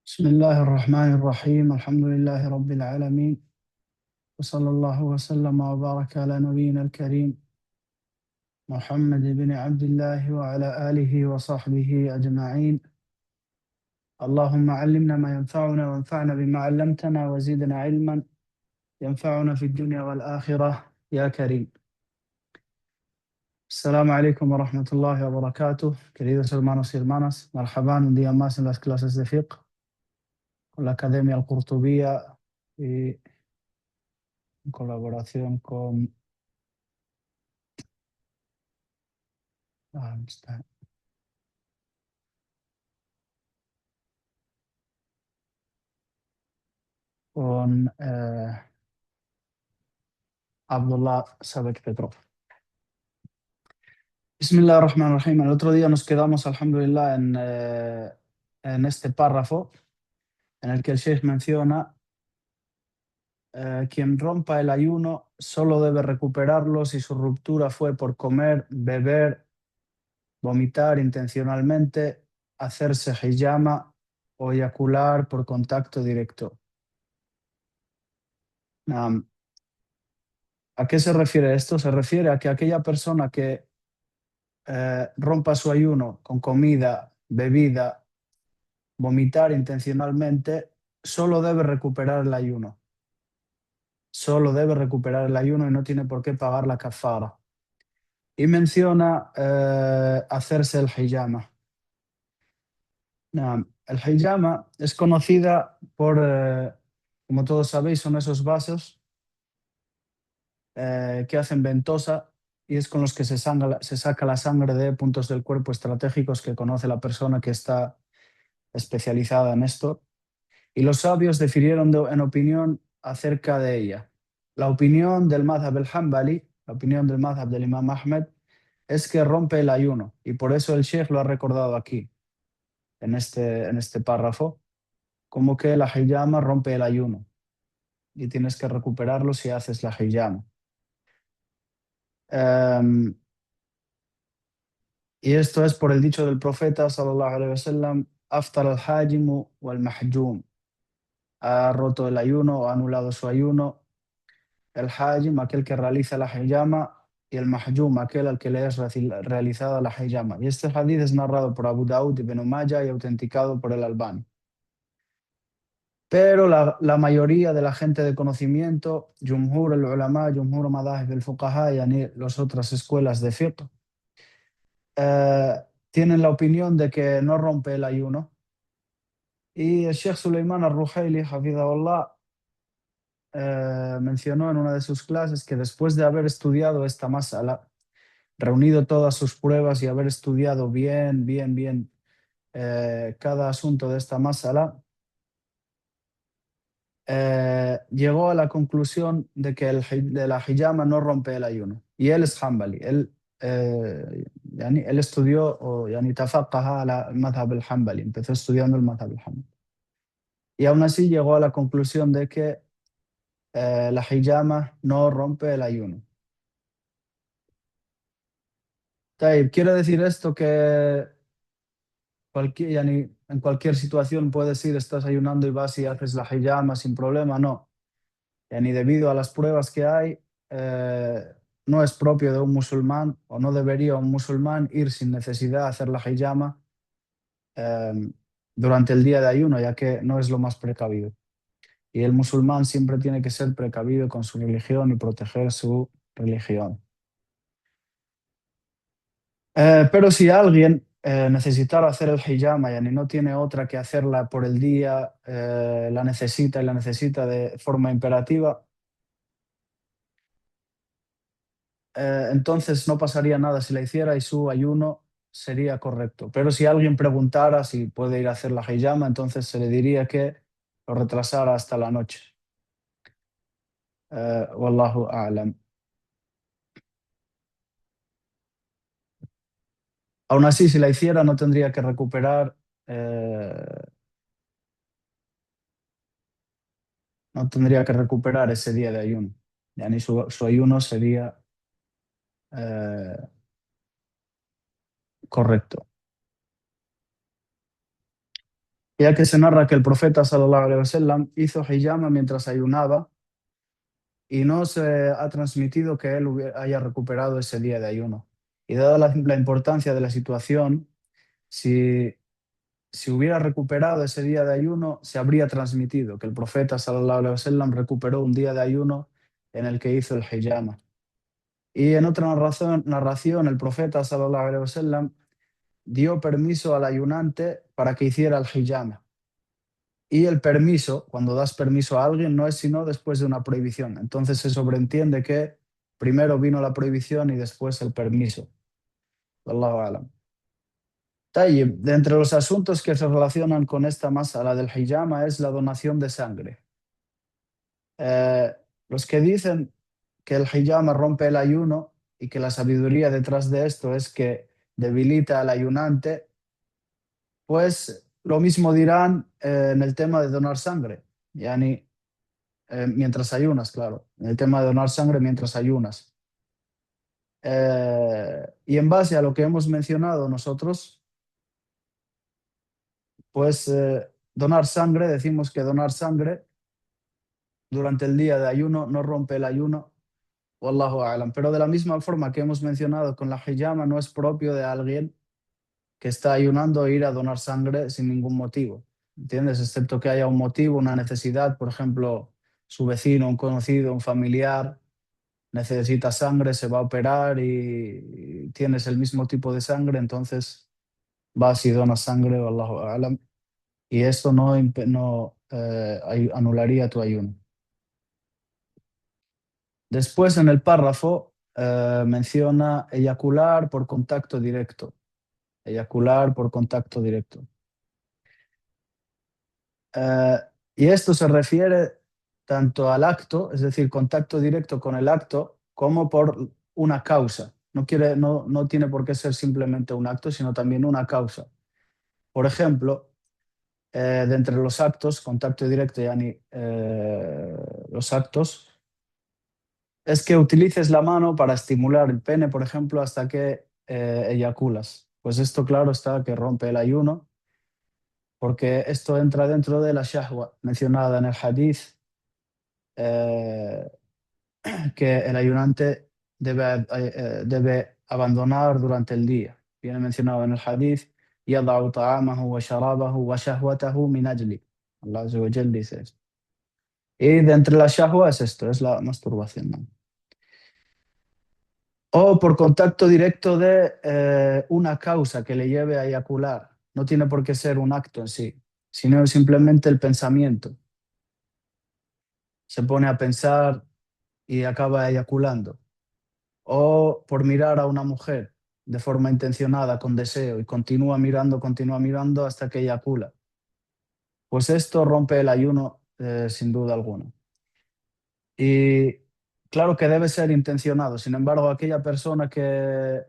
بسم الله الرحمن الرحيم الحمد لله رب العالمين وصلى الله وسلم وبارك على نبينا الكريم محمد بن عبد الله وعلى آله وصحبه أجمعين. اللهم علمنا ما ينفعنا وانفعنا بما علمتنا وزدنا علما ينفعنا في الدنيا والآخرة يا كريم. Assalamu alaikum wa rahmatullahi wa barakatuh, queridos hermanos y hermanas. Marhaban, un día más en las clases de fiqh con la Academia Al-Qurtubiyya y en colaboración con ¿dónde está? Con Abdullah Sabek Petrov. Bismillah ar-Rahman ar-Rahim. El otro día nos quedamos, alhamdulillah, en este párrafo en el que el Sheikh menciona quien rompa el ayuno solo debe recuperarlo si su ruptura fue por comer, beber, vomitar intencionalmente, hacerse hijama o eyacular por contacto directo. ¿A qué se refiere esto? Se refiere a que aquella persona que rompa su ayuno con comida, bebida, vomitar intencionalmente, solo debe recuperar el ayuno. Solo debe recuperar el ayuno y no tiene por qué pagar la kafara. Y menciona hacerse el hijama. El hijama es conocida por, como todos sabéis, son esos vasos que hacen ventosa y es con los que se saca la sangre de puntos del cuerpo estratégicos que conoce la persona que está especializada en esto. Y los sabios difirieron en opinión acerca de ella. La opinión del madhab al-Hanbali, la opinión del madhab del Imam Ahmed, es que rompe el ayuno y por eso el Sheikh lo ha recordado aquí, en este párrafo, como que la hijama rompe el ayuno y tienes que recuperarlo si haces la hijama. Y esto es por el dicho del profeta sallallahu alaihi wasallam: aftar al-hajimu wal-mahjum. Ha roto el ayuno o ha anulado su ayuno el hajim, aquel que realiza la hijama, y el mahjum, aquel al que le es realizada la hijama. Y este hadith es narrado por Abu Daud ibn Majah y autenticado por el Albani. Pero la mayoría de la gente de conocimiento, Jumhur al-Ulama, Jumhur Madahib al-Fuqaha, y las otras escuelas de fiqh, tienen la opinión de que no rompe el ayuno. Y el Sheikh Sulaiman al-Ruhaili, hafidhahullah, mencionó en una de sus clases que después de haber estudiado esta masala, reunido todas sus pruebas y haber estudiado bien cada asunto de esta masala, llegó a la conclusión de que de la hijama no rompe el ayuno. Y él es Hanbali. Él estudió o tafaqaha ala madhab al-Hanbali, empezó estudiando el madhab al-Hanbali. Y aún así llegó a la conclusión de que la hijama no rompe el ayuno. ¿Quiere decir esto que en cualquier situación puedes ir, estás ayunando y vas y haces la hijama sin problema? No. Debido a las pruebas que hay, no es propio de un musulmán o no debería un musulmán ir sin necesidad a hacer la hijama durante el día de ayuno, ya que no es lo más precavido. Y el musulmán siempre tiene que ser precavido con su religión y proteger su religión. Pero si alguien necesitara hacer el hijama y no tiene otra que hacerla por el día, la necesita y la necesita de forma imperativa, entonces no pasaría nada si la hiciera y su ayuno sería correcto. Pero si alguien preguntara si puede ir a hacer la hijama, entonces se le diría que lo retrasara hasta la noche. Wallahu a'lam. Aún así, si la hiciera, no tendría que recuperar, no tendría que recuperar ese día de ayuno. Yani su ayuno sería correcto. ya que se narra que el profeta sallallahu alaihi wasallam hizo hijama mientras ayunaba y no se ha transmitido que él haya recuperado ese día de ayuno. Y dada la importancia de la situación, si, si hubiera recuperado ese día de ayuno, se habría transmitido que el profeta sallallahu alaihi wasallam recuperó un día de ayuno en el que hizo el hijama. Y en otra narración, el profeta sallallahu alaihi wasallam dio permiso al ayunante para que hiciera el hijama. Y el permiso, cuando das permiso a alguien, no es sino después de una prohibición. Entonces se sobreentiende que primero vino la prohibición y después el permiso. Wallahu alam. Tayyib, de entre los asuntos que se relacionan con esta masala del hijama es la donación de sangre. Eh, los que dicen que el hijama rompe el ayuno y que la sabiduría detrás de esto es que debilita al ayunante, pues lo mismo dirán en el tema de donar sangre. Yani, mientras ayunas, claro. En el tema de donar sangre mientras ayunas. Y en base a lo que hemos mencionado nosotros, pues donar sangre, decimos que donar sangre durante el día de ayuno no rompe el ayuno, wallahu a'lam. Pero de la misma forma que hemos mencionado con la hijama, no es propio de alguien que está ayunando ir a donar sangre sin ningún motivo, ¿entiendes? Excepto que haya un motivo, una necesidad, por ejemplo, su vecino, un conocido, un familiar necesita sangre, se va a operar y tienes el mismo tipo de sangre, entonces vas y donas sangre, wallahu a'lam, y esto no anularía tu ayuno. Después en el párrafo menciona eyacular por contacto directo. Eyacular por contacto directo. Eh, y esto se refiere tanto al acto, es decir, contacto directo con el acto, como por una causa. No tiene por qué ser simplemente un acto, sino también una causa. Por ejemplo, de entre los actos, contacto directo, yani, los actos, es que utilices la mano para estimular el pene, por ejemplo, hasta que eyaculas. Pues esto, claro, está que rompe el ayuno, porque esto entra dentro de la shahwa mencionada en el hadith, eh, que el ayunante debe abandonar durante el día. Viene mencionado en el hadith, يَضَعُ طَعَامَهُ وَشَرَابَهُ وَشَهْوَتَهُ مِنْ أَجْلِي. Allah Azza wa Jal dice esto. Y de entre la shahwa es esto, es la masturbación, ¿no? O por contacto directo de una causa que le lleve a eyacular. No tiene por qué ser un acto en sí, sino simplemente el pensamiento. Se pone a pensar y acaba eyaculando. O por mirar a una mujer de forma intencionada, con deseo, y continúa mirando hasta que eyacula. Pues esto rompe el ayuno sin duda alguna. Y claro que debe ser intencionado. Sin embargo, aquella persona que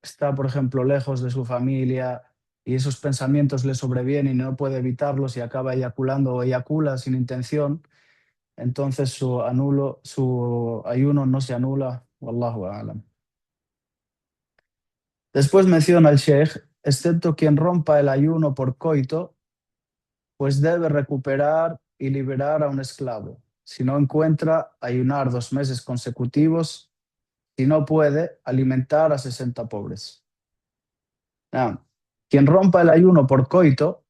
está, por ejemplo, lejos de su familia y esos pensamientos le sobrevienen y no puede evitarlos y acaba eyaculando o eyacula sin intención, entonces su ayuno no se anula. Wallahu a'lam. Después menciona el Sheikh, excepto quien rompa el ayuno por coito, pues debe recuperar y liberar a un esclavo. Si no encuentra, ayunar 2 meses consecutivos. Si no puede, alimentar a 60 pobres. Ah, quien rompa el ayuno por coito,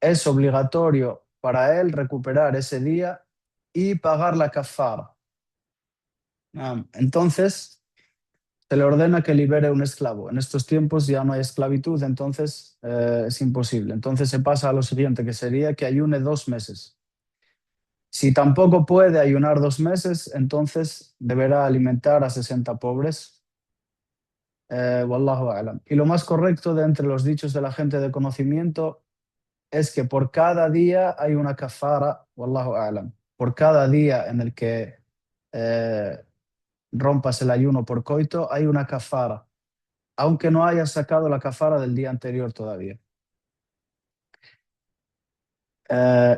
es obligatorio para él recuperar ese día y pagar la kafara. Entonces, se le ordena que libere un esclavo. En estos tiempos ya no hay esclavitud, entonces es imposible. Entonces se pasa a lo siguiente, que sería que ayune 2 meses. Si tampoco puede ayunar 2 meses, entonces deberá alimentar a 60 pobres. Wallahu a'lam. Y lo más correcto de entre los dichos de la gente de conocimiento es que por cada día hay una kafara, wallahu a'lam. Por cada día en el que eh, rompas el ayuno por coito, hay una kafara, aunque no hayas sacado la kafara del día anterior todavía.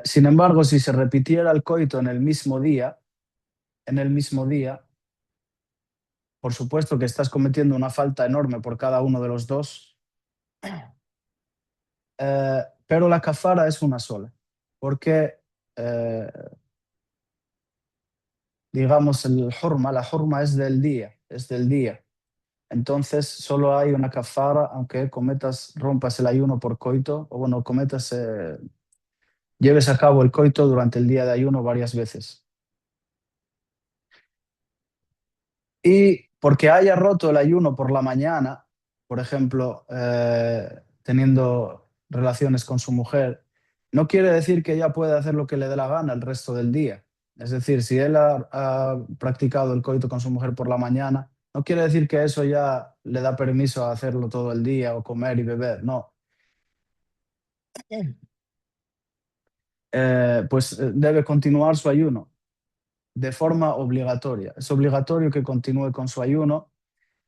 Sin embargo, si se repitiera el coito en el mismo día, por supuesto que estás cometiendo una falta enorme por cada uno de los dos, pero la kafara es una sola, porque, eh, digamos, la hurma es del día, es del día. Entonces, solo hay una kafara, aunque rompas el ayuno por coito, o bueno, lleves a cabo el coito durante el día de ayuno varias veces. Y porque haya roto el ayuno por la mañana, por ejemplo, teniendo relaciones con su mujer, no quiere decir que ella pueda hacer lo que le dé la gana el resto del día. Es decir, si él ha practicado el coito con su mujer por la mañana, no quiere decir que eso ya le da permiso a hacerlo todo el día o comer y beber, no. Pues debe continuar su ayuno de forma obligatoria. Es obligatorio que continúe con su ayuno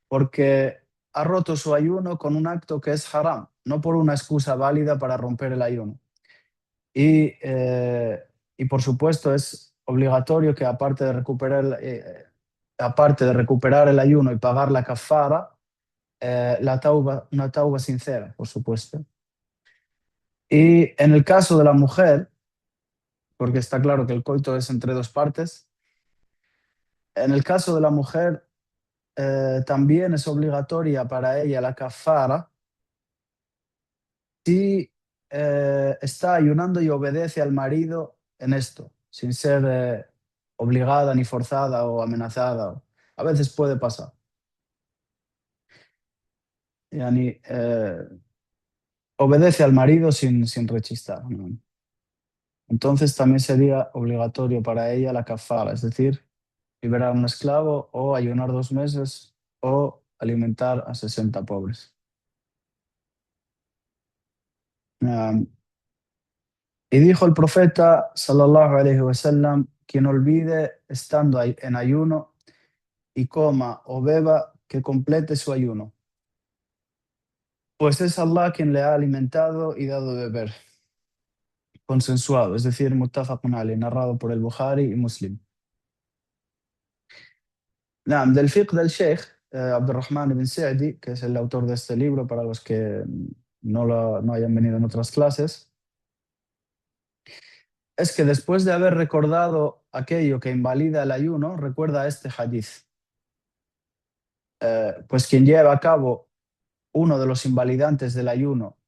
porque ha roto su ayuno con un acto que es haram, no por una excusa válida para romper el ayuno. Y, eh, y por supuesto es obligatorio que aparte de recuperar el ayuno y pagar la kafara, una tauba sincera, por supuesto. Y en el caso de la mujer, porque está claro que el coito es entre dos partes, en el caso de la mujer también es obligatoria para ella la kafara si está ayunando y obedece al marido en esto, sin ser obligada ni forzada o amenazada. A veces puede pasar. Yani, obedece al marido sin rechistar, ¿no? Entonces también sería obligatorio para ella la kafara, es decir, liberar a un esclavo o ayunar 2 meses o alimentar a 60 pobres. Um, y dijo el profeta, sallallahu alaihi wasallam, quien olvide estando en ayuno y coma o beba, que complete su ayuno, pues es Allah quien le ha alimentado y dado de beber. Consensuado, es decir, muttafaqun alayh, narrado por el Bukhari y Muslim. Del fiqh del Sheikh Abdurrahman ibn Sa'di, que es el autor de este libro, para los que no hayan venido en otras clases, es que después de haber recordado aquello que invalida el ayuno, recuerda este hadith. Pues quien lleva a cabo uno de los invalidantes del ayuno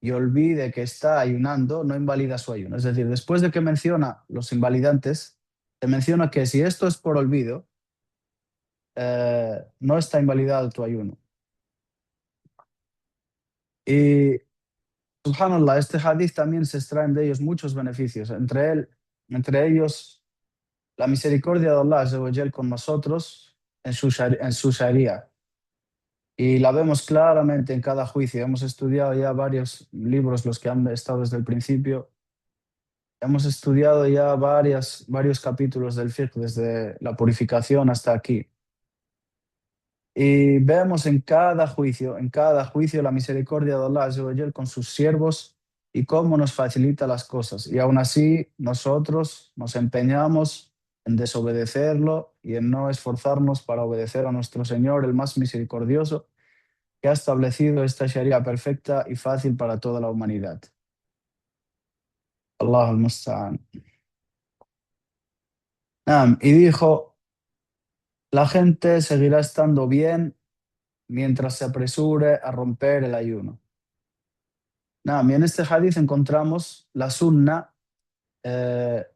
y olvide que está ayunando, no invalida su ayuno. Es decir, después de que menciona los invalidantes, te menciona que si esto es por olvido, no está invalidado tu ayuno. Y, subhanallah, este hadith también se extraen de ellos muchos beneficios, entre ellos la misericordia de Allah Azza wa Jal con nosotros en su sharia. Y la vemos claramente en cada juicio. Hemos estudiado ya varios libros, los que han estado desde el principio. Hemos estudiado ya varios capítulos del fiqh, desde la purificación hasta aquí. Y vemos en cada juicio la misericordia de Allah Azza wa Jal con sus siervos y cómo nos facilita las cosas. Y aún así nosotros nos empeñamos en desobedecerlo y en no esforzarnos para obedecer a nuestro Señor, el más misericordioso, que ha establecido esta Sharia perfecta y fácil para toda la humanidad. Allahu al-Musta'an. Y dijo, la gente seguirá estando bien mientras se apresure a romper el ayuno. Y en este hadith encontramos la sunna, eh,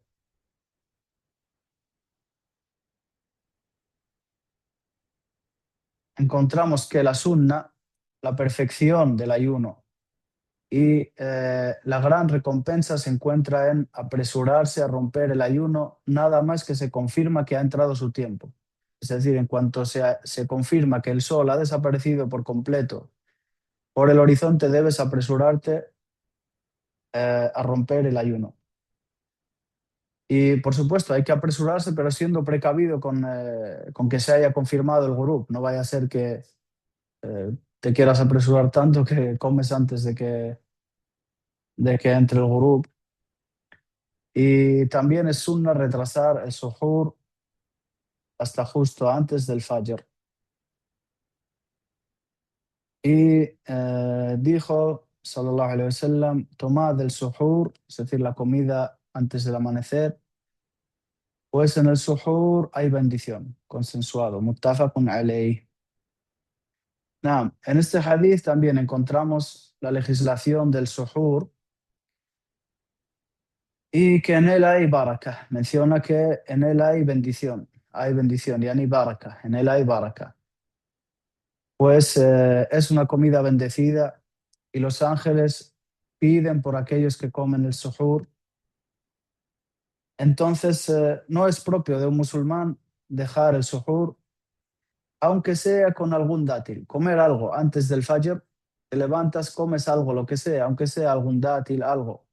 encontramos que la sunna, la perfección del ayuno y la gran recompensa se encuentra en apresurarse a romper el ayuno nada más que se confirma que ha entrado su tiempo. Es decir, en cuanto se confirma que el sol ha desaparecido por completo por el horizonte, debes apresurarte a romper el ayuno. Y por supuesto, hay que apresurarse, pero siendo precavido con que se haya confirmado el gurub. No vaya a ser que te quieras apresurar tanto que comes antes de que entre el gurub. Y también es sunna retrasar el suhoor hasta justo antes del fajr. Y dijo sallallahu alaihi wasallam, tomad el suhur, es decir, la comida antes del amanecer, pues en el suhur hay bendición, consensuado, muttafaqun alayh. En este hadith también encontramos la legislación del suhur y que en él hay baraka. Menciona que en él hay bendición, yani baraka, en él hay baraka. Pues es una comida bendecida y los ángeles piden por aquellos que comen el suhur. Entonces, no es propio de un musulmán dejar el suhur, aunque sea con algún dátil. Comer algo antes del fajr, te levantas, comes algo, lo que sea, aunque sea algún dátil, algo.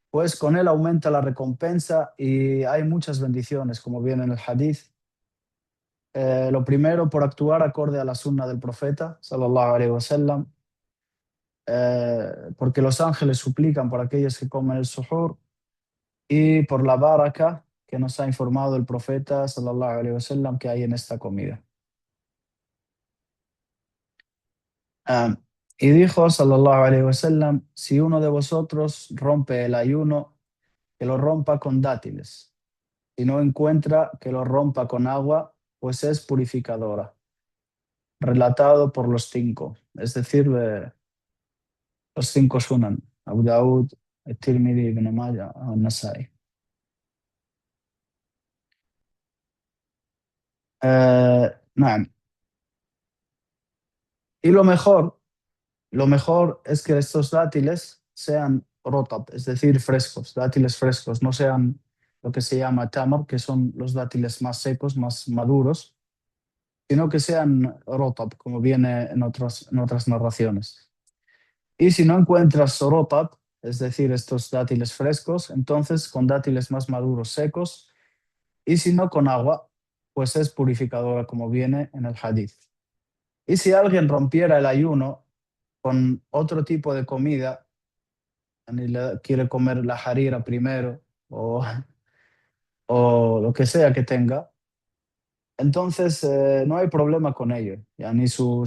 Pues con él aumenta la recompensa y hay muchas bendiciones, como viene en el hadith. Lo primero, por actuar acorde a la sunna del profeta, sallallahu alaihi wasallam, porque los ángeles suplican por aquellos que comen el suhur y por la baraka que nos ha informado el profeta, sallallahu alaihi wasallam, que hay en esta comida. Ah, y dijo, sallallahu alaihi wasallam, si uno de vosotros rompe el ayuno, que lo rompa con dátiles. Si no encuentra, que lo rompa con agua, pues es purificadora. Relatado por los cinco, es decir, los cinco sunan, Abu Daud, Tirmidhi, Ibn Majah, Nasai. Na'am. Y lo mejor es que estos dátiles sean rotab, es decir, frescos, dátiles frescos, no sean lo que se llama tamar, que son los dátiles más secos, más maduros, sino que sean rotab, como viene en otras narraciones. Y si no encuentras rotab, es decir, estos dátiles frescos, entonces con dátiles más maduros secos, y si no con agua, pues es purificadora, como viene en el hadith. Y si alguien rompiera el ayuno con otro tipo de comida, quiere comer la harira primero o lo que sea que tenga, entonces no hay problema con ello. Yani su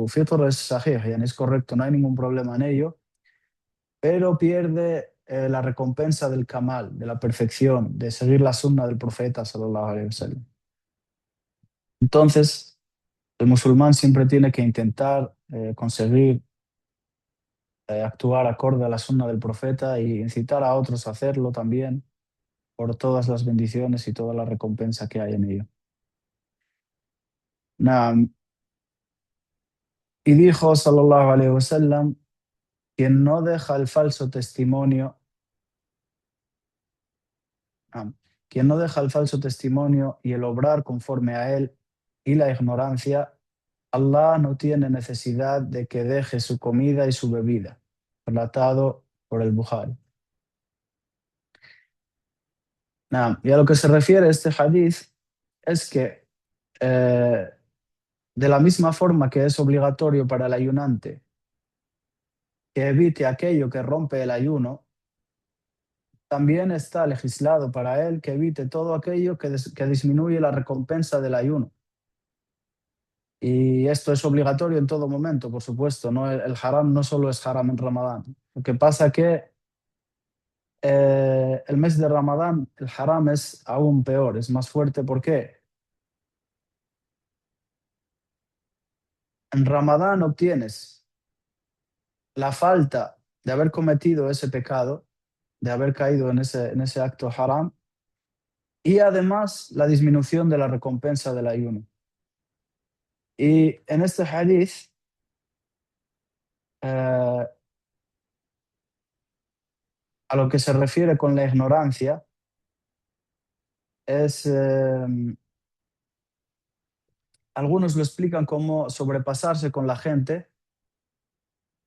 fitr es sahih, yani es correcto, no hay ningún problema en ello, pero pierde la recompensa del kamal, de la perfección, de seguir la sunna del profeta sallallahu alaihi wasallam. Entonces, el musulmán siempre tiene que intentar conseguir actuar acorde a la sunna del profeta y incitar a otros a hacerlo también por todas las bendiciones y toda la recompensa que hay en ello. Naam. Y dijo, sallallahu alaihi wasallam, quien no deja el falso testimonio, naam, quien no deja el falso testimonio y el obrar conforme a él y la ignorancia, Allah no tiene necesidad de que deje su comida y su bebida. Relatado por el Bukhari. Naam. Y a lo que se refiere este hadith es que eh, de la misma forma que es obligatorio para el ayunante que evite aquello que rompe el ayuno, también está legislado para él que evite todo aquello que disminuye la recompensa del ayuno. Y esto es obligatorio en todo momento, por supuesto. ¿No? El haram no solo es haram en Ramadán. Lo que pasa que el mes de Ramadán, el haram es aún peor, es más fuerte. ¿Por qué? En Ramadán obtienes la falta de haber cometido ese pecado, de haber caído en ese acto haram, y además la disminución de la recompensa del ayuno. Y en este hadith, a lo que se refiere con la ignorancia, es, algunos lo explican como sobrepasarse con la gente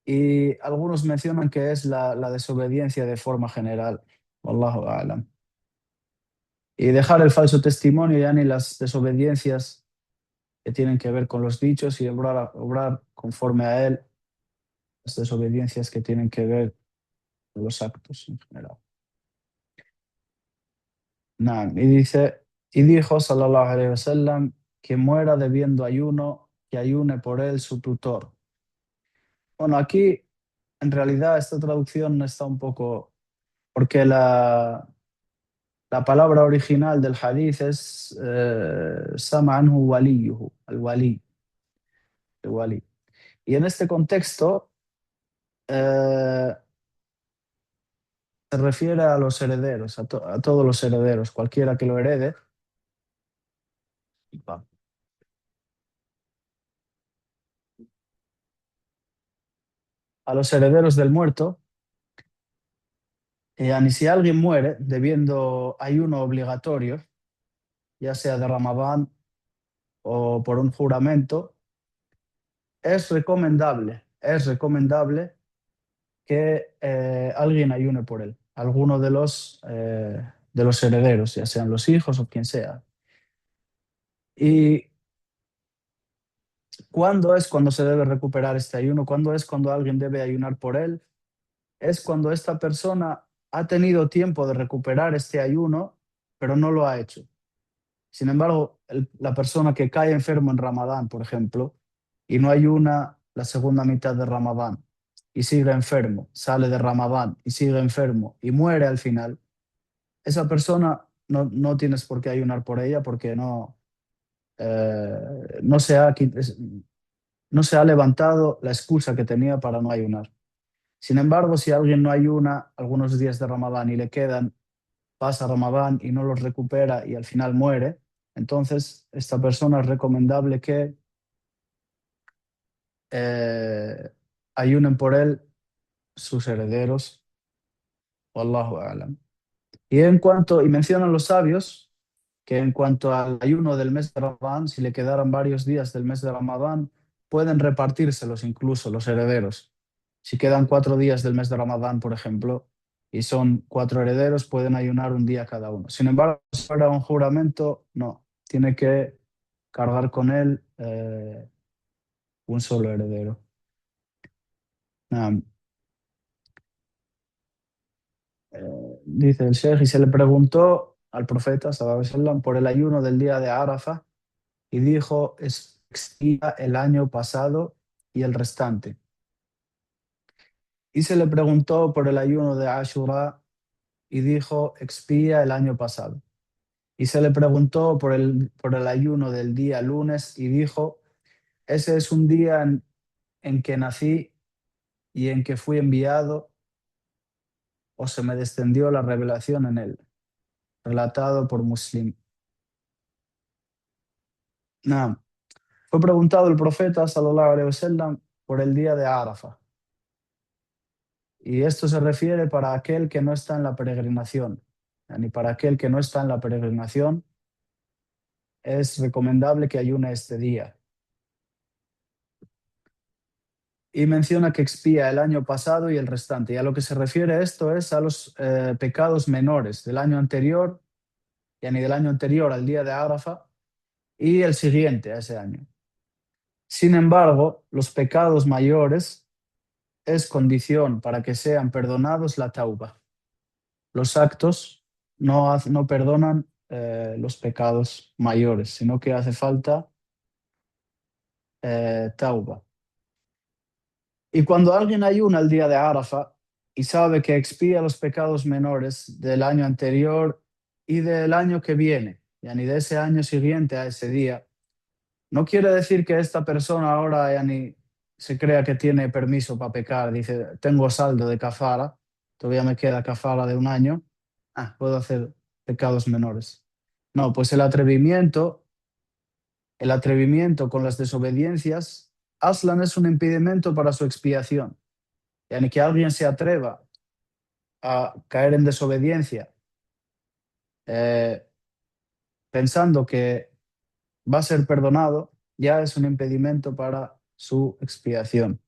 y algunos mencionan que es la desobediencia de forma general. Wallahu a'lam. Y dejar el falso testimonio, ya ni las desobediencias que tienen que ver con los dichos y obrar conforme a él, las desobediencias que tienen que ver con los actos en general. Y dice, y dijo, sallallahu alaihi wasallam, que muera debiendo ayuno, que ayune por él su tutor. Bueno, aquí en realidad esta traducción está un poco, porque la palabra original del hadith es sama anhu waliyuhu, el wali. Y en este contexto eh, se refiere a los herederos, a todos los herederos, cualquiera que lo herede, a los herederos del muerto. Y si alguien muere debiendo ayuno obligatorio, ya sea de Ramadán o por un juramento, es recomendable que alguien ayune por él, alguno de los herederos, ya sean los hijos o quien sea. ¿Y cuándo es cuando se debe recuperar este ayuno? ¿Cuándo es cuando alguien debe ayunar por él? Es cuando esta persona ha tenido tiempo de recuperar este ayuno, pero no lo ha hecho. Sin embargo, la persona que cae enfermo en Ramadán, por ejemplo, y no ayuna la segunda mitad de Ramadán, y sigue enfermo, sale de Ramadán y sigue enfermo y muere al final, esa persona no tienes por qué ayunar por ella porque no no se ha levantado la excusa que tenía para no ayunar. Sin embargo, si alguien no ayuna algunos días de Ramadán y le quedan, pasa Ramadán y no los recupera y al final muere, entonces esta persona es recomendable que eh, ayunen por él sus herederos. Wallahu a'lam. Y mencionan los sabios que en cuanto al ayuno del mes de Ramadán, si le quedaran varios días del mes de Ramadán, pueden repartírselos incluso los herederos. Si quedan 4 días del mes de Ramadán, por ejemplo, y son 4 herederos, pueden ayunar un día cada uno. Sin embargo, si fuera un juramento, no. Tiene que cargar con él un solo heredero. Nada. Dice el Sheikh, y se le preguntó al profeta, sallallahu alaihi wasallam, por el ayuno del día de Arafa, y dijo, expía el año pasado y el restante. Y se le preguntó por el ayuno de Ashura, y dijo, expía el año pasado. Y se le preguntó por el ayuno del día lunes, y dijo, ese es un día en que nací y en que fui enviado, o se me descendió la revelación en él. Relatado por Muslim. Nah. Fue preguntado el profeta, sallallahu alaihi wasallam, por el día de Arafa. Y esto se refiere para aquel que no está en la peregrinación. Ni para aquel que no está en la peregrinación es recomendable que ayune este día. Y menciona que expía el año pasado y el restante. Y a lo que se refiere esto es a los pecados menores del año anterior, ni del año anterior al día de Arafa, y el siguiente a ese año. Sin embargo, los pecados mayores es condición para que sean perdonados la tauba. Los actos no perdonan los pecados mayores, sino que hace falta tauba. Y cuando alguien ayuna el día de Arafa y sabe que expía los pecados menores del año anterior y del año que viene, ni de ese año siguiente a ese día, no quiere decir que esta persona ahora ni se crea que tiene permiso para pecar. Dice, tengo saldo de kafara, todavía me queda kafara de un año, puedo hacer pecados menores. No, pues el atrevimiento con las desobediencias, aslan es un impedimento para su expiación. Yani que alguien se atreva a caer en desobediencia eh, pensando que va a ser perdonado, ya es un impedimento para su expiación.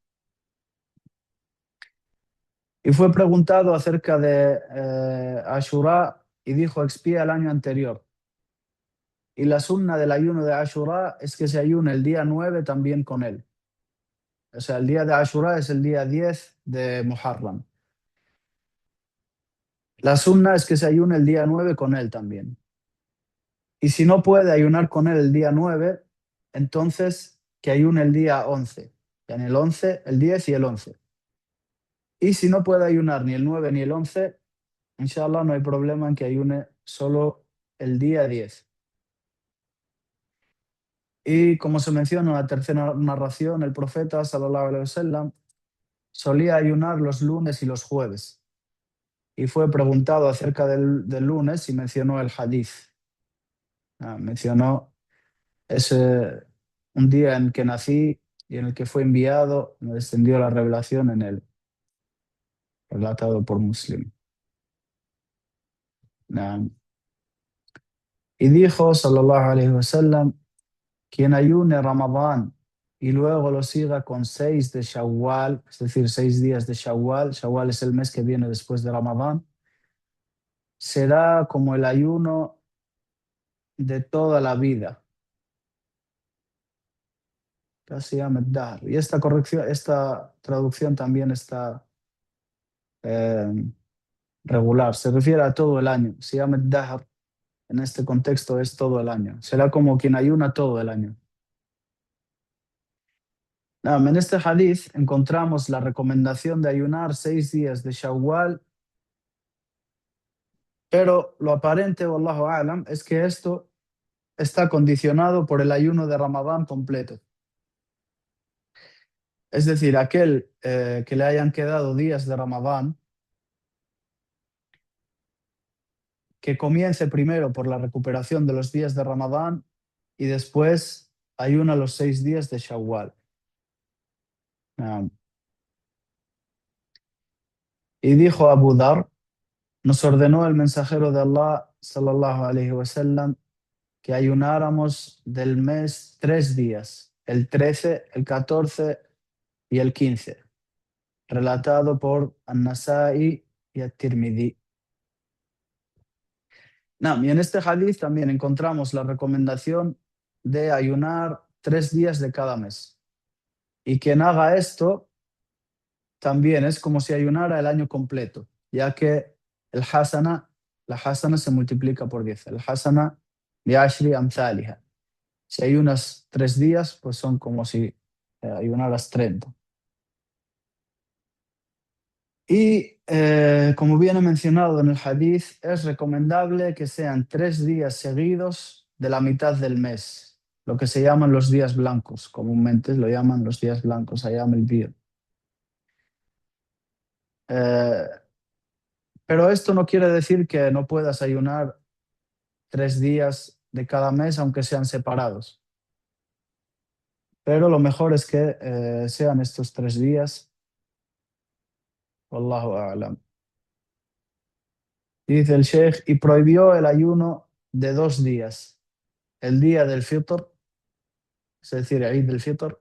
Y fue preguntado acerca de Ashura y dijo, expía el año anterior. Y la sunna del ayuno de Ashura es que se ayune el día 9 también con él. O sea, el día de Ashura es el día 10 de Muharram. La sunna es que se ayune el día 9 con él también. Y si no puede ayunar con él el día 9, entonces que ayune el día 11. En el 11, el 10 y el 11. Y si no puede ayunar ni el 9 ni el 11, inshallah no hay problema en que ayune solo el día 10. Y como se menciona en la tercera narración, el profeta sallallahu alaihi wasallam solía ayunar los lunes y los jueves. Y fue preguntado acerca del lunes y mencionó el hadith. Mencionó ese un día en que nací y en el que fue enviado, me descendió la revelación en él, relatado por Muslim. Y dijo, sallallahu alaihi wasallam, quien ayune Ramadán y luego lo siga con 6 de Shawwal, es decir, 6 días de Shawwal, Shawwal es el mes que viene después de Ramadán, será como el ayuno de toda la vida. Casi Dahr. Y esta corrección, esta traducción también está eh, regular, se refiere a todo el año. Siyam Dahr en este contexto es todo el año. Será como quien ayuna todo el año. En este hadith encontramos la recomendación de ayunar 6 días de Shawwal, pero lo aparente, wallahu a'lam, es que esto está condicionado por el ayuno de Ramadán completo. Es decir, aquel que le hayan quedado días de Ramadán, que comience primero por la recuperación de los días de Ramadán y después ayuna los 6 días de Shawwal. Y dijo Abu Dhar, nos ordenó el mensajero de Allah, sallallahu alaihi wasallam, que ayunáramos del mes 3 días, el 13, el 14 y el 15, relatado por An-Nasa'i y At-Tirmidhi. Y en este hadith también encontramos la recomendación de ayunar 3 días de cada mes. Y quien haga esto también es como si ayunara el año completo, ya que la hasana se multiplica por 10. El hasana bi ashri amthaliha. Si ayunas 3 días, pues son como si ayunaras 30. Y como viene mencionado en el hadith, es recomendable que sean 3 días seguidos de la mitad del mes, lo que se llaman los días blancos. Comúnmente lo llaman los días blancos, ayam el-bid. Pero esto no quiere decir que no puedas ayunar 3 días de cada mes, aunque sean separados. Pero lo mejor es que sean estos 3 días. Wallahu a'lam. Dice el Sheikh, y prohibió el ayuno de 2 días. El día del Fitr, es decir, el Eid del Fitr,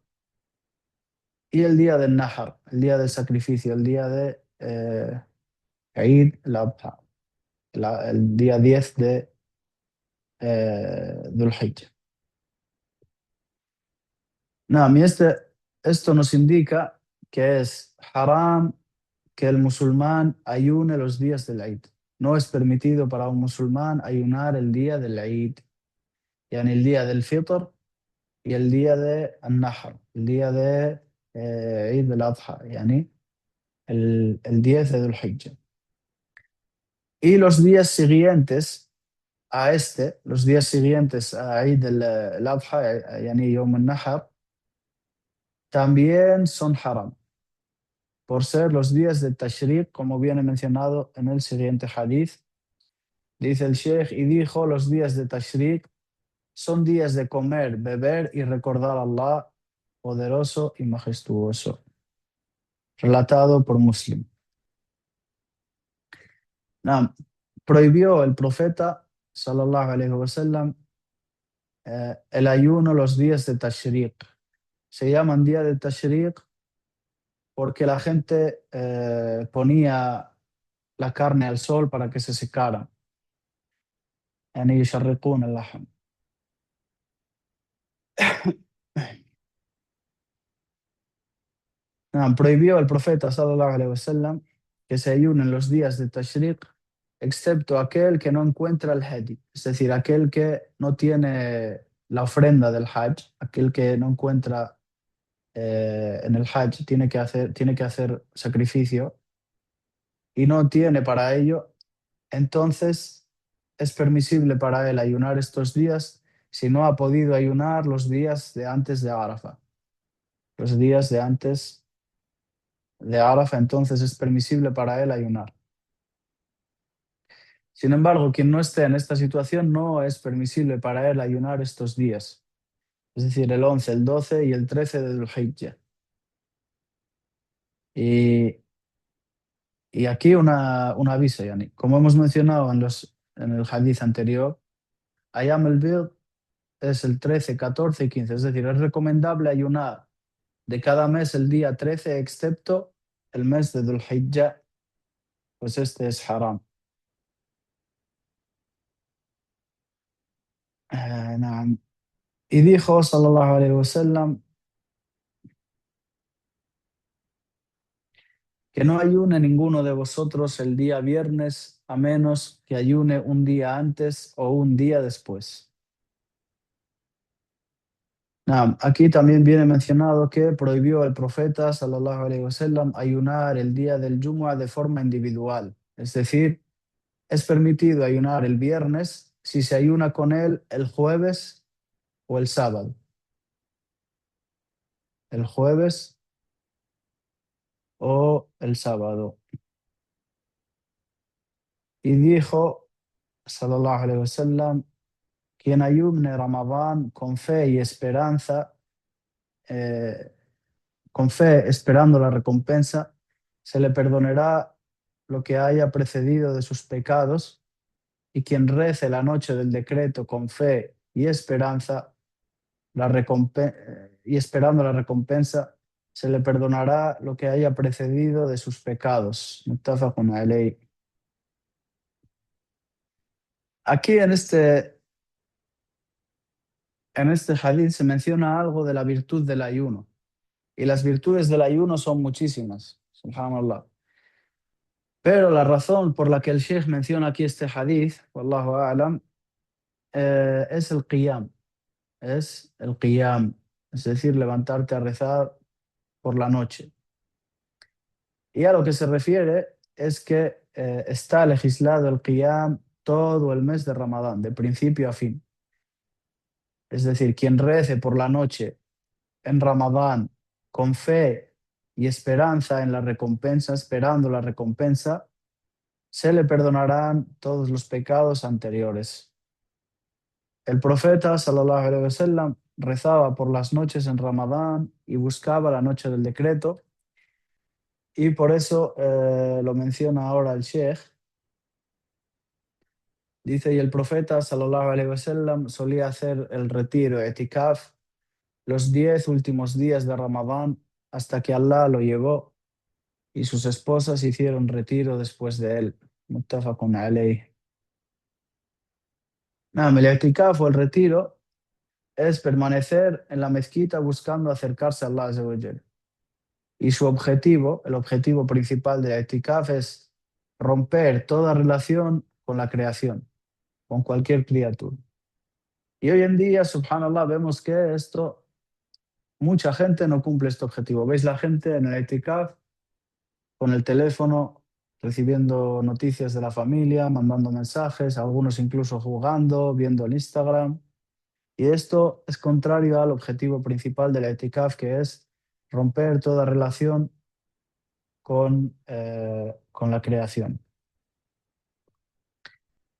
y el día del Nahar, el día del sacrificio, el día de Eid al-Adha, el día 10 de Dhul Hijjah. Y esto nos indica que es haram que el musulmán ayune los días del Eid. No es permitido para un musulmán ayunar el día del Eid, yani el día del Fitr y el día de An-Nahr, el día de Eid al-Adha, yani el 10 de Dhul Hijjah. Y los días siguientes a los días siguientes a Eid al-Adha, yani Yom al-Nahr, también son haram, por ser los días de Tashriq, como viene mencionado en el siguiente hadith. Dice el Sheikh, y dijo, los días de Tashriq son días de comer, beber y recordar a Allah, poderoso y majestuoso. Relatado por Muslim. Prohibió el profeta, sallallahu alaihi wasallam, el ayuno los días de Tashriq. Se llaman día de Tashriq porque la gente ponía la carne al sol para que se secara. يعني يشرقون اللحم. Prohibió el profeta sallallahu alaihi wasallam que se ayunen los días de Tashriq, excepto aquel que no encuentra el hadi, es decir, aquel que no tiene la ofrenda del hajj, aquel que no encuentra en el hajj tiene que hacer sacrificio, y no tiene para ello, entonces es permisible para él ayunar estos días si no ha podido ayunar los días de antes de Arafa. Los días de antes de Arafa, entonces es permisible para él ayunar. Sin embargo, quien no esté en esta situación no es permisible para él ayunar estos días, es decir, el 11, el 12 y el 13 de Dhul-Hijjah. Y, y aquí un aviso, Yani. Como hemos mencionado en el hadith anterior, Ayam el-Bid es el 13, 14 y 15, es decir, es recomendable ayunar de cada mes el día 13, excepto el mes de Dhul-Hijjah, pues este es haram. Naam. Y dijo, sallallahu alayhi wa sallam, que no ayune ninguno de vosotros el día viernes, a menos que ayune un día antes o un día después. Aquí también viene mencionado que prohibió el profeta sallallahu alaihi wasallam ayunar el día del Jumu'ah de forma individual. Es decir, es permitido ayunar el viernes si se ayuna con él el jueves o el sábado. El jueves o el sábado. Y dijo sallallahu alaihi wasallam, quien ayune Ramadán eh, con fe esperando la recompensa, se le perdonará lo que haya precedido de sus pecados, y quien rece la noche del decreto con fe y esperanza, y esperando la recompensa, se le perdonará lo que haya precedido de sus pecados. Muttafaqun alayh. Aquí en este hadith se menciona algo de la virtud del ayuno. Y las virtudes del ayuno son muchísimas, subhanallah. Pero la razón por la que el Sheikh menciona aquí este hadith, wallahu a'lam, es el qiyam. Es el qiyam, es decir, levantarte a rezar por la noche. Y a lo que se refiere es que está legislado el qiyam todo el mes de Ramadán, de principio a fin. Es decir, quien rece por la noche en Ramadán con fe y esperanza en la recompensa, esperando la recompensa, se le perdonarán todos los pecados anteriores. El profeta, sallallahu alaihi wasallam, rezaba por las noches en Ramadán y buscaba la noche del decreto, y por eso lo menciona ahora el Sheikh. Dice, y el profeta, sallallahu alaihi wasallam, solía hacer el retiro, etikaf, los 10 últimos días de Ramadán hasta que Allah lo llevó, y sus esposas hicieron retiro después de él. Muttafaqun alayh. El etikaf o el retiro es permanecer en la mezquita buscando acercarse a Allah Azza wa Jal. Y su objetivo, el objetivo principal de la etikaf, es romper toda relación con la creación, con cualquier criatura. Y hoy en día, subhanallah, vemos que mucha gente no cumple este objetivo. ¿Veis la gente en el etikaf con el teléfono, recibiendo noticias de la familia, mandando mensajes, algunos incluso jugando, viendo el Instagram? Y esto es contrario al objetivo principal de la etikaf, que es romper toda relación con la creación.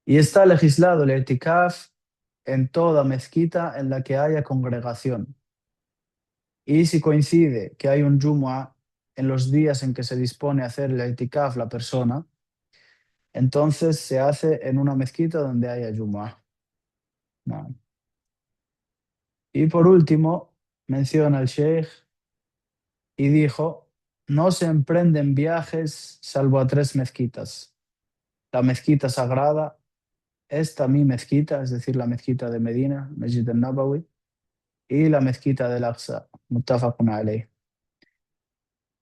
Y está legislado el etikaf en toda mezquita en la que haya congregación. Y si coincide que hay un Jumu'ah en los días en que se dispone a hacer el etikaf la persona, entonces se hace en una mezquita donde haya Jumu'ah. No. Y por último, menciona el Sheikh y dijo, no se emprenden viajes salvo a 3 mezquitas. La mezquita sagrada, esta mi mezquita, es decir, la mezquita de Medina, Masjid al-Nabawi, y la mezquita del Aqsa, muttafaqun alayh.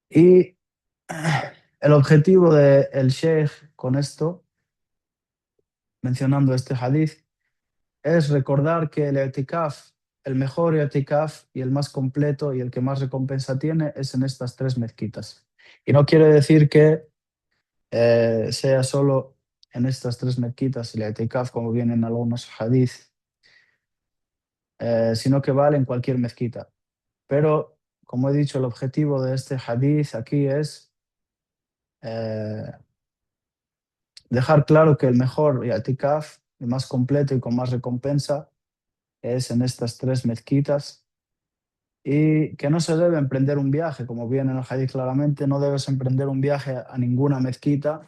Y el objetivo del Sheikh con esto, mencionando este hadith, es recordar que el i'tikaf, el mejor i'tikaf y el más completo y el que más recompensa tiene, es en estas 3 mezquitas. Y no quiere decir que sea solo en estas tres mezquitas, el itikaf, como viene en algunos hadith, sino que vale en cualquier mezquita. Pero, como he dicho, el objetivo de este hadith aquí es eh, dejar claro que el mejor itikaf, el más completo y con más recompensa, es en estas tres mezquitas y que no se debe emprender un viaje, como viene en el hadith claramente, no debes emprender un viaje a ninguna mezquita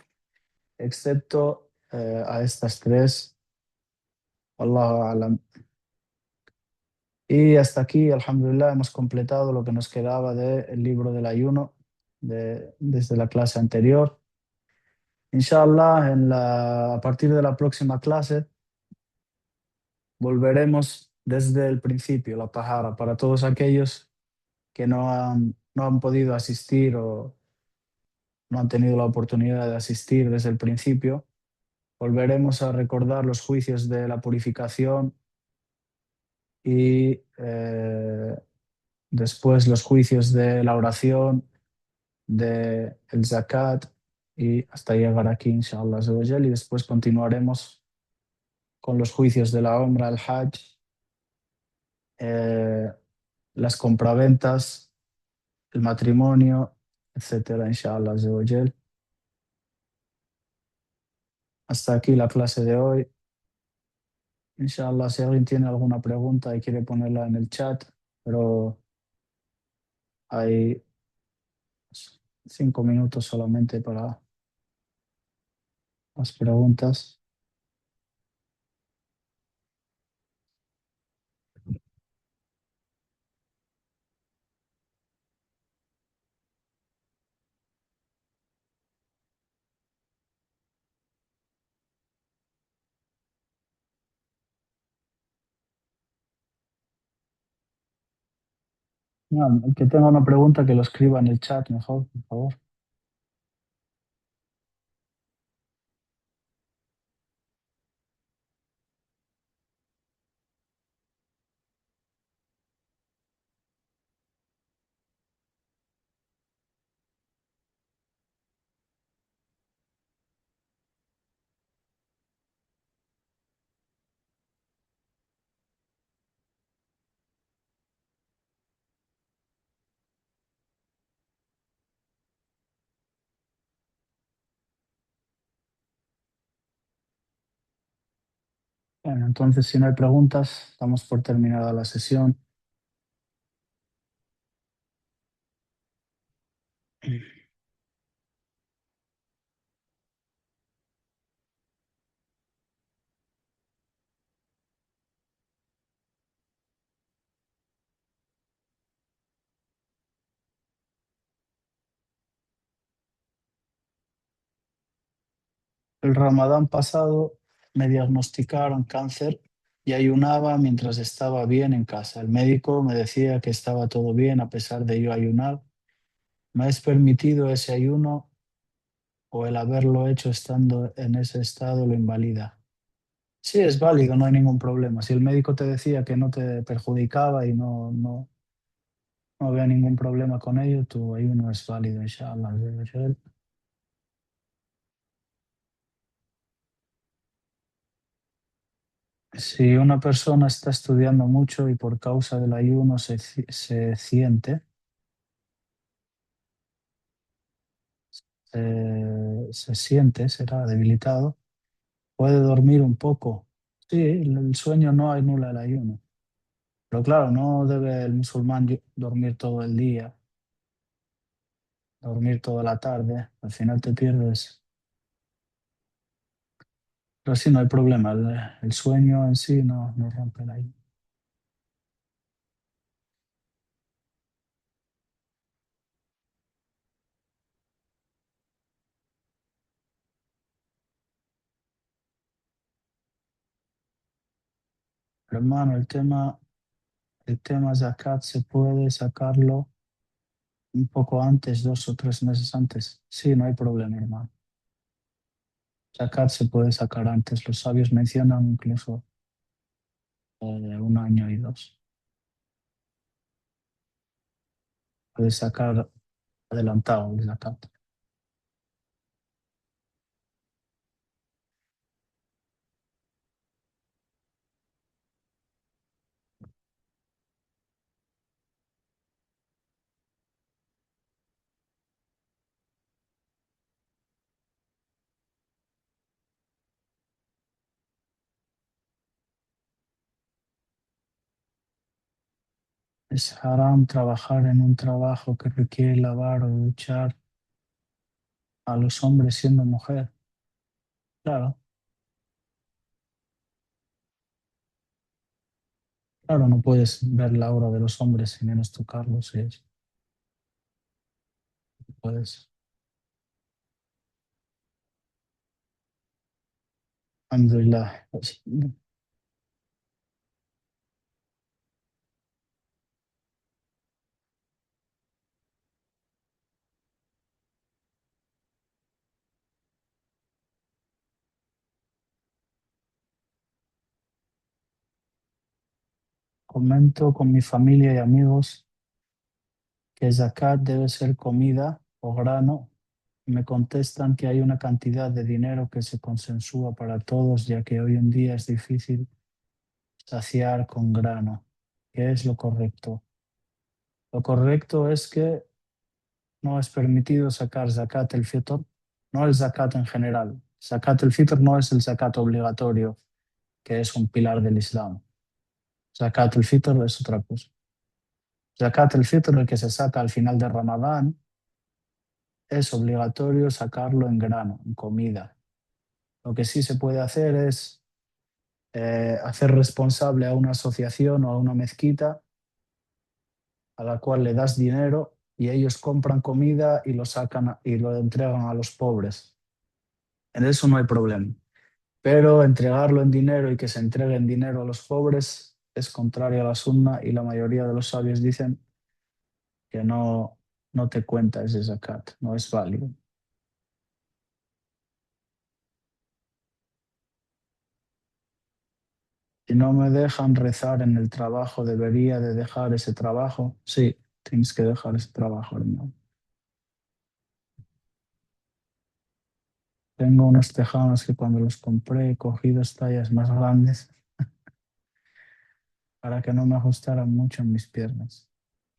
excepto a estas tres. Wallahu a'lam. Y hasta aquí, alhamdulillah, hemos completado lo que nos quedaba del libro del ayuno desde la clase anterior. Inshallah, a partir de la próxima clase volveremos desde el principio, la tahara, para todos aquellos que no han podido asistir o no han tenido la oportunidad de asistir desde el principio. Volveremos a recordar los juicios de la purificación y después los juicios de la oración, de el zakat y hasta llegar aquí, inshallah azza wa jal, y después continuaremos con los juicios de la umra, el hajj, eh, las compraventas, el matrimonio, etcétera, inshallah azza wa jal. Hasta aquí la clase de hoy. Inshallah, si alguien tiene alguna pregunta y quiere ponerla en el chat, pero hay 5 minutos solamente para las preguntas. No, el que tenga una pregunta que lo escriba en el chat mejor, por favor. Bueno, entonces, si no hay preguntas, damos por terminada la sesión. El Ramadán pasado me diagnosticaron cáncer y ayunaba mientras estaba bien en casa. El médico me decía que estaba todo bien a pesar de yo ayunar. ¿Me es permitido ese ayuno o el haberlo hecho estando en ese estado lo invalida? Sí, es válido, no hay ningún problema. Si el médico te decía que no te perjudicaba y no había ningún problema con ello, tu ayuno es válido, inshallah. Si una persona está estudiando mucho y por causa del ayuno se siente, será debilitado, puede dormir un poco. Sí, el sueño no anula el ayuno. Pero claro, no debe el musulmán dormir todo el día, dormir toda la tarde. Al final te pierdes. Pero sí, no hay problema. El sueño en sí no rompe el ayuno. Hermano, el tema zakat se puede sacarlo un poco antes, 2 o 3 meses antes. Sí, no hay problema, hermano. Zakat se puede sacar antes. Los sabios mencionan incluso 1 año y 2. Puedes sacar adelantado el zakat. Es haram trabajar en un trabajo que requiere lavar o duchar a los hombres siendo mujer. Claro, claro, no puedes ver la obra de los hombres y menos tocarlos, sí, puedes. Alhamdulillah. Pues, comento con mi familia y amigos que zakat debe ser comida o grano. Me contestan que hay una cantidad de dinero que se consensúa para todos, ya que hoy en día es difícil saciar con grano. ¿Qué es lo correcto? Lo correcto es que no es permitido sacar zakat el fitr, no el zakat en general. Zakat el fitr no es el zakat obligatorio, que es un pilar del Islam. Zakat el fitr es otra cosa. Zakat el fitr, el que se saca al final de Ramadán, es obligatorio sacarlo en grano, en comida. Lo que sí se puede hacer es hacer responsable a una asociación o a una mezquita a la cual le das dinero y ellos compran comida y lo sacan y lo entregan a los pobres. En eso no hay problema. Pero entregarlo en dinero y que se entregue en dinero a los pobres es contrario a la sunna y la mayoría de los sabios dicen que no te cuenta ese zakat, no es válido. Si no me dejan rezar en el trabajo, ¿debería de dejar ese trabajo? Sí, tienes que dejar ese trabajo, hermano. Tengo unos tejanos que cuando los compré he cogido tallas más grandes para que no me ajustaran mucho en mis piernas.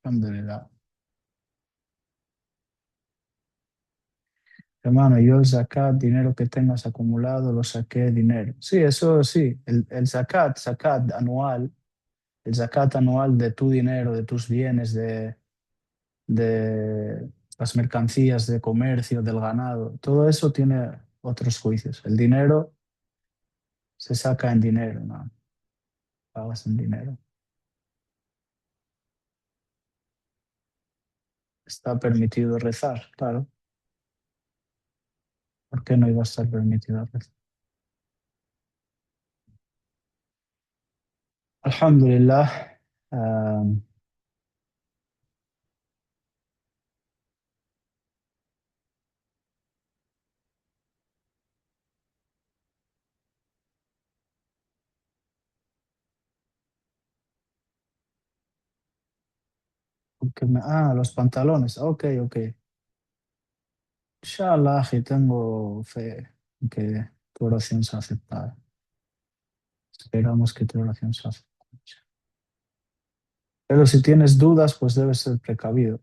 Alhamdulillah. Hermano, yo el zakat, dinero que tengas acumulado, lo saqué dinero. Sí, eso sí, el zakat anual, el zakat anual de tu dinero, de tus bienes, de las mercancías de comercio, del ganado, todo eso tiene otros juicios. El dinero se saca en dinero, ¿no? Pagas en dinero. Está permitido rezar, claro. ¿Por qué no iba a estar permitido rezar? Alhamdulillah, ah, los pantalones, ok, ok. Inshallah, y tengo fe en que tu oración sea aceptada. Esperamos que tu oración sea aceptada. Pero si tienes dudas, pues debes ser precavido.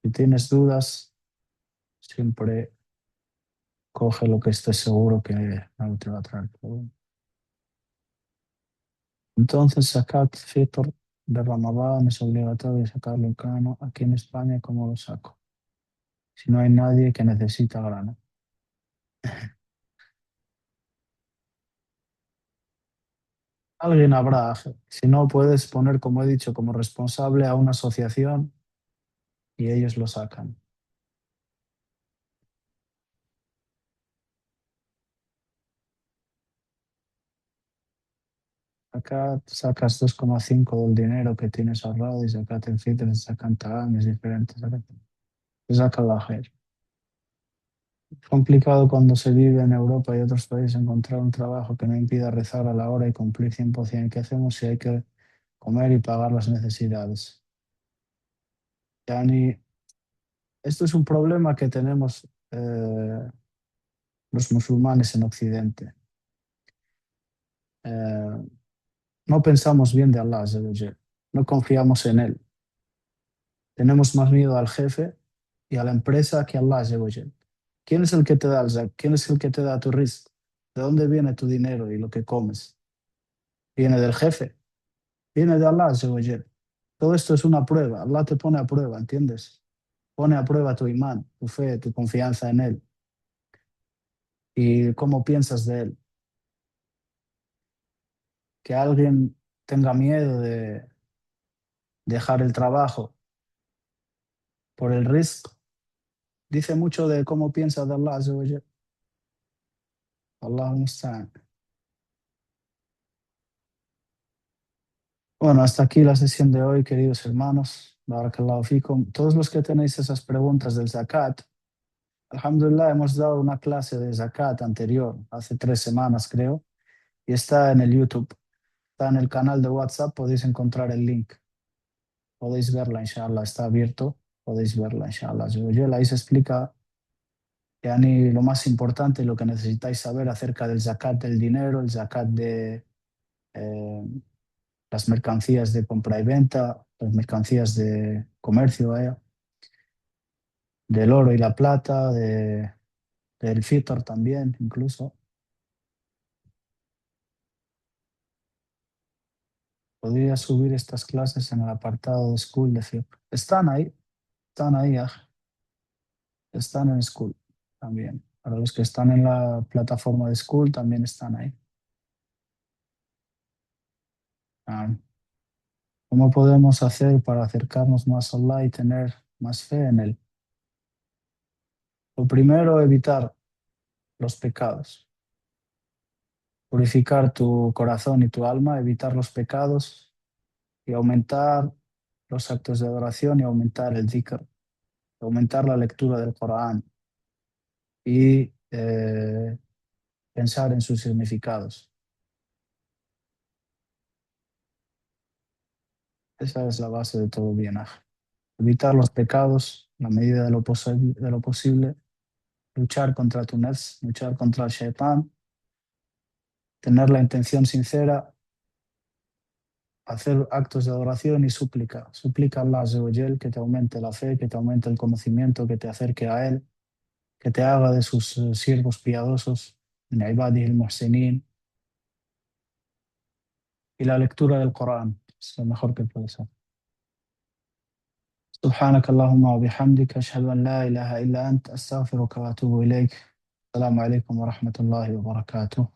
Si tienes dudas, siempre coge lo que estés seguro que no te va a traer problema. Entonces, zakat fitr de Ramadán es obligatorio sacarlo en grano. Aquí en España, ¿cómo lo saco? Si no hay nadie que necesita grano. Alguien habrá. Si no, puedes poner, como he dicho, como responsable a una asociación y ellos lo sacan. Acá sacas 2,5 del dinero que tienes ahorrado y acá te fitr, se sacan es diferente. Se saca la JER. Es complicado cuando se vive en Europa y otros países encontrar un trabajo que no impida rezar a la hora y cumplir 100%. ¿Qué hacemos si hay que comer y pagar las necesidades? Yani, esto es un problema que tenemos los musulmanes en Occidente. Eh, no pensamos bien de Allah, Azza wa Jal. No confiamos en Él. Tenemos más miedo al jefe y a la empresa que a Allah, Azza wa Jal. ¿Quién es el que te da el zak? ¿Quién es el que te da tu rizq? ¿De dónde viene tu dinero y lo que comes? ¿Viene del jefe? Viene de Allah, Azza wa Jal. Todo esto es una prueba. Allah te pone a prueba, ¿entiendes? Pone a prueba tu imán, tu fe, tu confianza en Él y cómo piensas de Él. Que alguien tenga miedo de dejar el trabajo por el riesgo, dice mucho de cómo piensa de Allah Azza wa Jal. Allahu musta'an. Bueno, hasta aquí la sesión de hoy, queridos hermanos. Barakallahu fikum. Todos los que tenéis esas preguntas del zakat, alhamdulillah, hemos dado una clase de zakat anterior, hace 3 semanas creo, y está en el YouTube, está en el canal de WhatsApp, podéis encontrar el link, podéis verla, inshallah, está abierto, podéis verla, inshallah. Ahí se explica yani, lo más importante, lo que necesitáis saber acerca del zakat del dinero, el zakat de eh, las mercancías de compra y venta, las mercancías de comercio, vaya, del oro y la plata, del fitr también, incluso. Podría subir estas clases en el apartado de School de Fiqh. Están ahí, están en School también. Para los que están en la plataforma de School también están ahí. Ah, ¿cómo podemos hacer para acercarnos más a Allah y tener más fe en Él? Lo primero, evitar los pecados. Purificar tu corazón y tu alma, evitar los pecados y aumentar los actos de adoración y aumentar el dhikr, aumentar la lectura del Corán y pensar en sus significados. Esa es la base de todo bien. Evitar los pecados en la medida de de lo posible, luchar contra tu nefs, luchar contra el shaitán, tener la intención sincera, hacer actos de adoración y súplica. Suplica a Allah Azza wa Jal que te aumente la fe, que te aumente el conocimiento, que te acerque a Él, que te haga de sus siervos piadosos, min ibadihi al-muhsinin, y la lectura del Corán. Es lo mejor que puede ser. سبحانك اللهم وبحمدك أشهد أن لا إله إلا أنت أستغفرك وأتوب إليك. السلام عليكم ورحمة الله وبركاته.